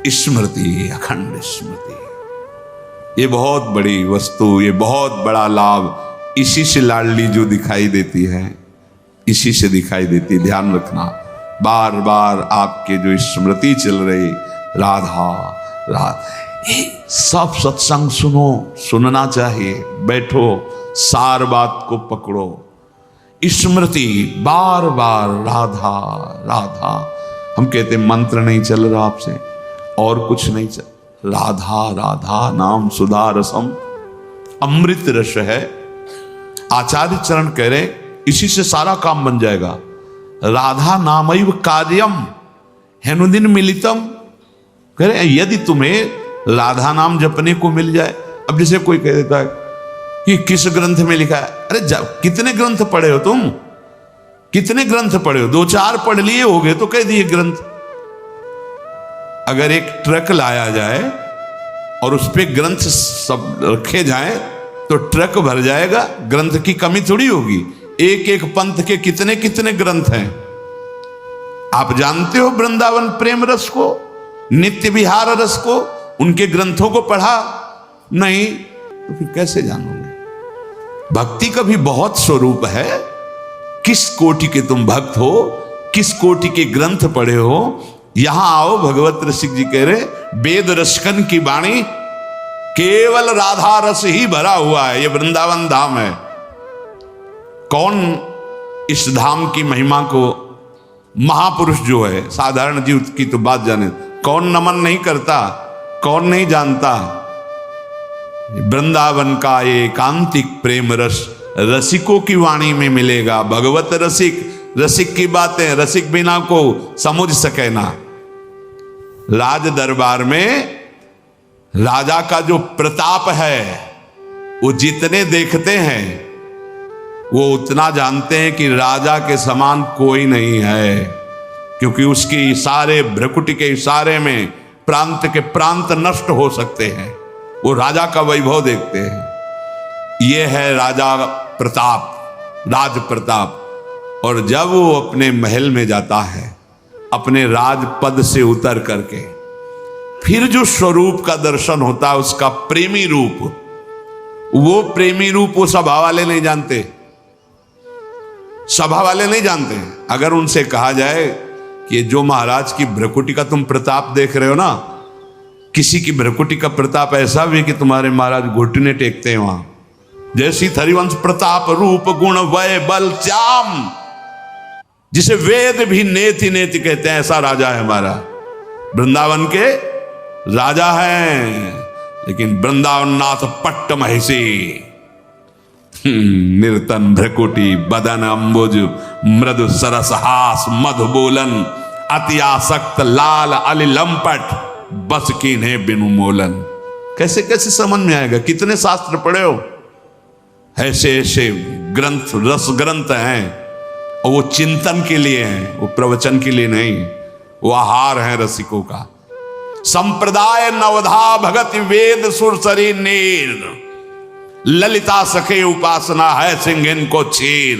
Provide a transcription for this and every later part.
स्मृति, अखंड स्मृति, ये बहुत बड़ी वस्तु, ये बहुत बड़ा लाभ। इसी से लाडली जो दिखाई देती है, इसी से दिखाई देती। ध्यान रखना, बार बार आपके जो स्मृति चल रही, राधा राधा, सब सत्संग सुनो, सुनना चाहिए। बैठो, सार बात को पकड़ो, स्मृति बार बार राधा राधा। हम कहते मंत्र नहीं चल रहा आपसे, और कुछ नहीं चल, राधा राधा नाम सुधा रसम, अमृत रस है। आचार्य चरण कह रहे इसी से सारा काम बन जाएगा। राधा नामैव कार्यम हेनुदिन मिलितम, कह रहे यदि तुम्हें राधा नाम जपने को मिल जाए। अब जैसे कोई कह देता है कि किस ग्रंथ में लिखा है, अरे कितने ग्रंथ पढ़े हो तुम, कितने ग्रंथ पढ़े हो? 2-4 पढ़ लिए होगे तो कह दिए ग्रंथ। अगर एक ट्रक लाया जाए और उस पे ग्रंथ सब रखे जाएं तो ट्रक भर जाएगा, ग्रंथ की कमी थोड़ी होगी। एक एक पंथ के कितने कितने ग्रंथ हैं। आप जानते हो वृंदावन प्रेम रस को, नित्य विहार रस को, उनके ग्रंथों को पढ़ा नहीं तो फिर कैसे जानोगे? भक्ति का भी बहुत स्वरूप है। किस कोटि के तुम भक्त हो, किस कोटि के ग्रंथ पढ़े हो। यहां आओ, भगवत रसिक जी कह रहे वेद रसकन की वाणी, केवल राधा रस ही भरा हुआ है। ये वृंदावन धाम है। कौन इस धाम की महिमा को, महापुरुष जो है, साधारण जीव की तो बात जाने, कौन नमन नहीं करता, कौन नहीं जानता। वृंदावन का ये एकांतिक प्रेम रस रसिकों की वाणी में मिलेगा। भगवत रसिक, रसिक की बातें रसिक बिना को समझ सके ना। राज दरबार में राजा का जो प्रताप है, वो जितने देखते हैं वो उतना जानते हैं कि राजा के समान कोई नहीं है, क्योंकि उसके इशारे, भ्रकुटी के इशारे में प्रांत के प्रांत नष्ट हो सकते हैं। वो राजा का वैभव देखते हैं। ये है राजा प्रताप, राज प्रताप। और जब वो अपने महल में जाता है, अपने राजपद से उतर करके, फिर जो स्वरूप का दर्शन होता है, उसका प्रेमी रूप, वो प्रेमी रूप वो सभा वाले नहीं जानते, सभा वाले नहीं जानते। अगर उनसे कहा जाए कि जो महाराज की भ्रकुटी का तुम प्रताप देख रहे हो ना, किसी की भ्रकुटी का प्रताप ऐसा भी कि तुम्हारे महाराज घुटने टेकते हैं वहां, जैसी हरिवंश प्रताप रूप गुण वय बल चाम, जिसे वेद भी नेति नेति कहते हैं, ऐसा राजा है हमारा। वृंदावन के राजा हैं, लेकिन वृंदावन नाथ पट्ट महिषी, निर्तन भ्रकुटी बदन अम्बुज मृदु सरस हास मधु बोलन, अति आसक्त लाल अली लंपट बस कीन्हे बिनु मोलन। कैसे कैसे समझ में आएगा? कितने शास्त्र पढ़े हो? ऐसे ऐसे ग्रंथ, रस ग्रंथ हैं, और वो चिंतन के लिए हैं, वो प्रवचन के लिए नहीं। वो आहार है रसिकों का। संप्रदाय नवधा भगति वेद सुरसरी नीर, ललिता सखे उपासना है सिंहिन को चीर,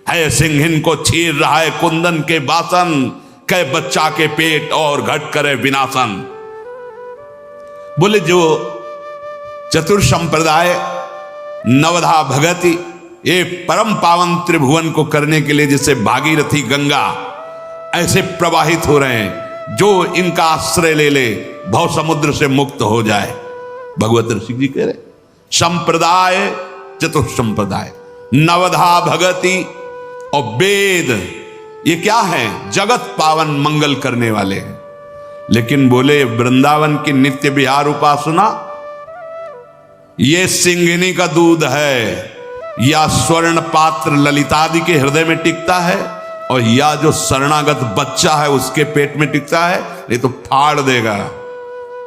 है सिंहिन को चीर रहा है कुंदन के बासन, कै बच्चा के पेट और घट करे विनाशन। बोले जो चतुर संप्रदाय नवधा भगति, ये परम पावन त्रिभुवन को करने के लिए जैसे भागीरथी गंगा ऐसे प्रवाहित हो रहे हैं, जो इनका आश्रय ले ले भव समुद्र से मुक्त हो जाए। भगवत ऋषि जी कह रहे संप्रदाय, चतुर संप्रदाय, नवधा भगति और वेद, ये क्या है? जगत पावन मंगल करने वाले हैं। लेकिन बोले वृंदावन की नित्य विहार उपासना, ये सिंहिनी का दूध है, या स्वर्ण पात्र ललितादि के हृदय में टिकता है, और या जो शरणागत बच्चा है उसके पेट में टिकता है, नहीं तो फाड़ देगा।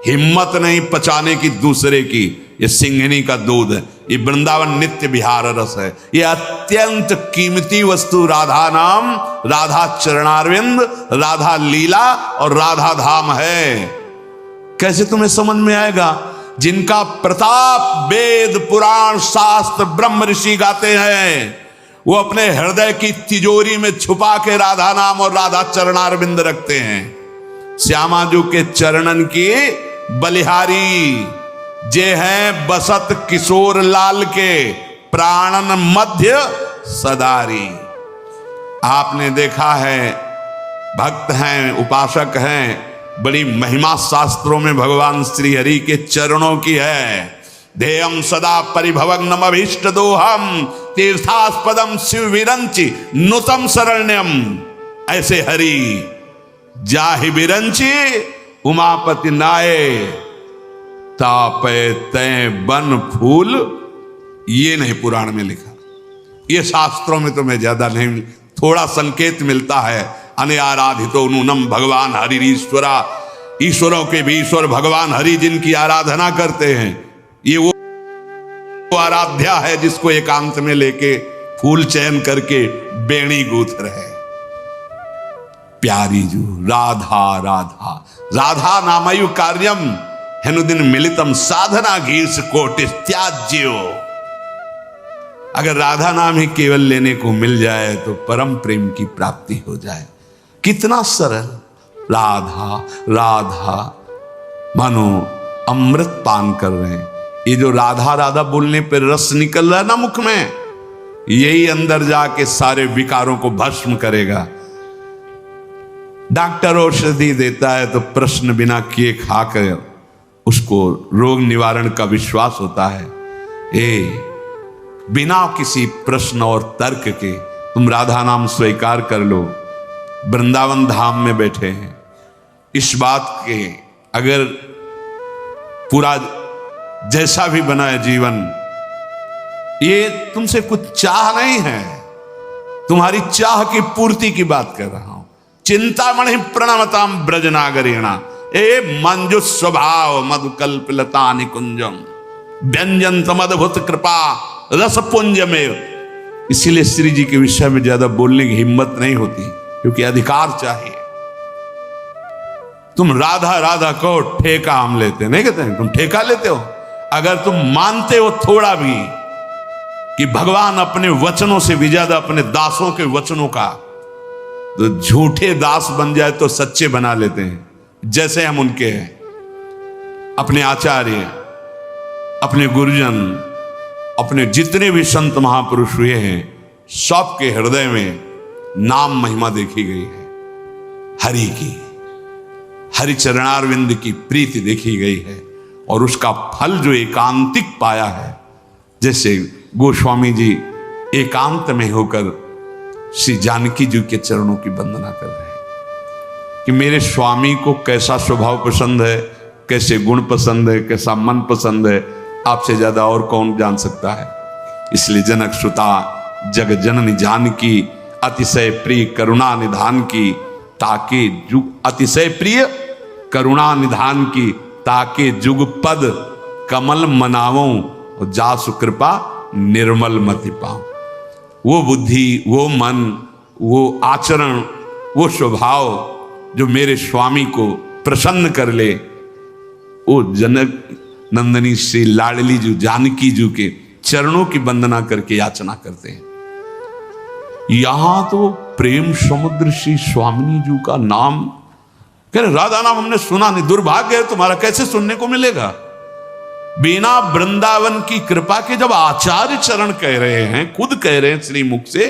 हिम्मत नहीं पचाने की दूसरे की। ये सिंहिनी का दूध है, ये वृंदावन नित्य विहार रस है। ये अत्यंत कीमती वस्तु राधा नाम, राधा चरणारविंद, राधा लीला और राधा धाम है। कैसे तुम्हें समझ में आएगा? जिनका प्रताप वेद पुराण शास्त्र ब्रह्म ऋषि गाते हैं, वो अपने हृदय की तिजोरी में छुपा के राधा नाम और राधा चरणारविंद रखते हैं। श्यामा जो के चरणन की बलिहारी, जे हैं बसत किशोर लाल के प्राणन मध्य सदारी। आपने देखा है, भक्त हैं, उपासक हैं, बड़ी महिमा शास्त्रों में भगवान श्री हरि के चरणों की है। ध्येयम सदा परिभवग्नम अभीष्ट दोहम तीर्थास्पदम शिव विरंचि नुतम शरण्यम। ऐसे हरि जाहि विरंचि उमापति नाये तापे तय बन फूल। ये नहीं पुराण में लिखा, ये शास्त्रों में तो मैं ज्यादा नहीं, थोड़ा संकेत मिलता है। अने आराधितो नूनम भगवान हरिश्वरा, ईश्वरों के भी ईश्वर भगवान हरि जिनकी आराधना करते हैं, ये वो आराध्या है जिसको एकांत में लेके फूल चयन करके बेणी गूंथ रहे। प्यारी जू राधा राधा राधा नामयु कार्यम हेनुदिन मिलितम साधना घीस कोटिस त्याज्यो। अगर राधा नाम ही केवल लेने को मिल जाए तो परम प्रेम की प्राप्ति हो जाए। कितना सरल, राधा राधा, मानो अमृत पान कर रहे हैं। ये जो राधा राधा बोलने पर रस निकल रहा है ना मुख में, यही अंदर जाके सारे विकारों को भस्म करेगा। डॉक्टर औषधि देता है तो प्रश्न बिना किए खाकर उसको रोग निवारण का विश्वास होता है। बिना किसी प्रश्न और तर्क के तुम राधा नाम स्वीकार कर लो। वृंदावन धाम में बैठे हैं, इस बात के अगर पूरा जैसा भी बना है जीवन, ये तुमसे कुछ चाह नहीं है, तुम्हारी चाह की पूर्ति की बात कर रहा हूं। चिंतामणि प्रणमताम ब्रजनागरेणा ए मंजु स्वभाव मधुकल्प लता निकुंजम व्यंजन तमद्भुत कृपा रस पुंज में। इसीलिए श्री जी के विषय में ज्यादा बोलने की हिम्मत नहीं होती, क्योंकि अधिकार चाहिए। तुम राधा राधा को ठेका हम लेते नहीं कहते हैं, तुम ठेका लेते हो। अगर तुम मानते हो थोड़ा भी कि भगवान अपने वचनों से भी ज्यादा अपने दासों के वचनों का, तो झूठे दास बन जाए तो सच्चे बना लेते हैं। जैसे हम उनके हैं, अपने आचार्य, अपने गुरुजन, अपने जितने भी संत महापुरुष हुए हैं, सबके हृदय में नाम महिमा देखी गई है। हरि की, हरि चरणारविंद की प्रीति देखी गई है, और उसका फल जो एकांतिक पाया है। जैसे गोस्वामी जी एकांत में होकर श्री जानकी जी के चरणों की वंदना कर रहे हैं कि मेरे स्वामी को कैसा स्वभाव पसंद है, कैसे गुण पसंद है, कैसा मन पसंद है, आपसे ज्यादा और कौन जान सकता है। इसलिए जनक सुता जग जननी जानकी अतिशय प्रिय करुणा निधान की, ताके जुग अतिशय प्रिय करुणा निधान की, ताके जुग पद कमल मनावों और जासु कृपा निर्मल मति पाऊं। वो बुद्धि, वो मन, वो आचरण, वो स्वभाव जो मेरे स्वामी को प्रसन्न कर ले, वो जनक नंदनी श्री लाडली जी जानकी जी के चरणों की वंदना करके याचना करते हैं। यहां तो प्रेम समुद्र श्री स्वामिनी जी का नाम कह रहे, राधा नाम हमने सुना नहीं, दुर्भाग्य है तुम्हारा, कैसे सुनने को मिलेगा। बिना वृंदावन की कृपा के जब आचार्य चरण कह रहे हैं, खुद कह रहे हैं श्री मुख से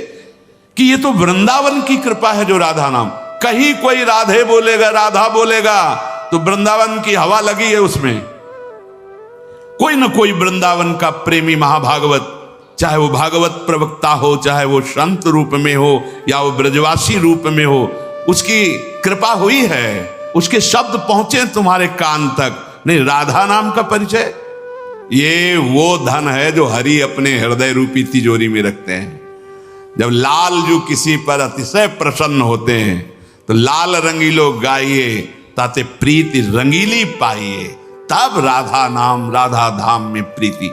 कि ये तो वृंदावन की कृपा है जो राधा नाम। कहीं कोई राधे बोलेगा, राधा बोलेगा तो वृंदावन की हवा लगी है उसमें। कोई ना कोई वृंदावन का प्रेमी महाभागवत, चाहे वो भागवत प्रवक्ता हो, चाहे वो संत रूप में हो या वो ब्रजवासी रूप में हो, उसकी कृपा हुई है, उसके शब्द पहुंचे तुम्हारे कान तक। नहीं, राधा नाम का परिचय, ये वो धन है जो हरि अपने हृदय रूपी तिजोरी में रखते हैं। जब लाल जो किसी पर अतिशय प्रसन्न होते हैं तो लाल रंगीलो गाइए ताते प्रीति रंगीली पाइए, तब राधा नाम राधा धाम में प्रीति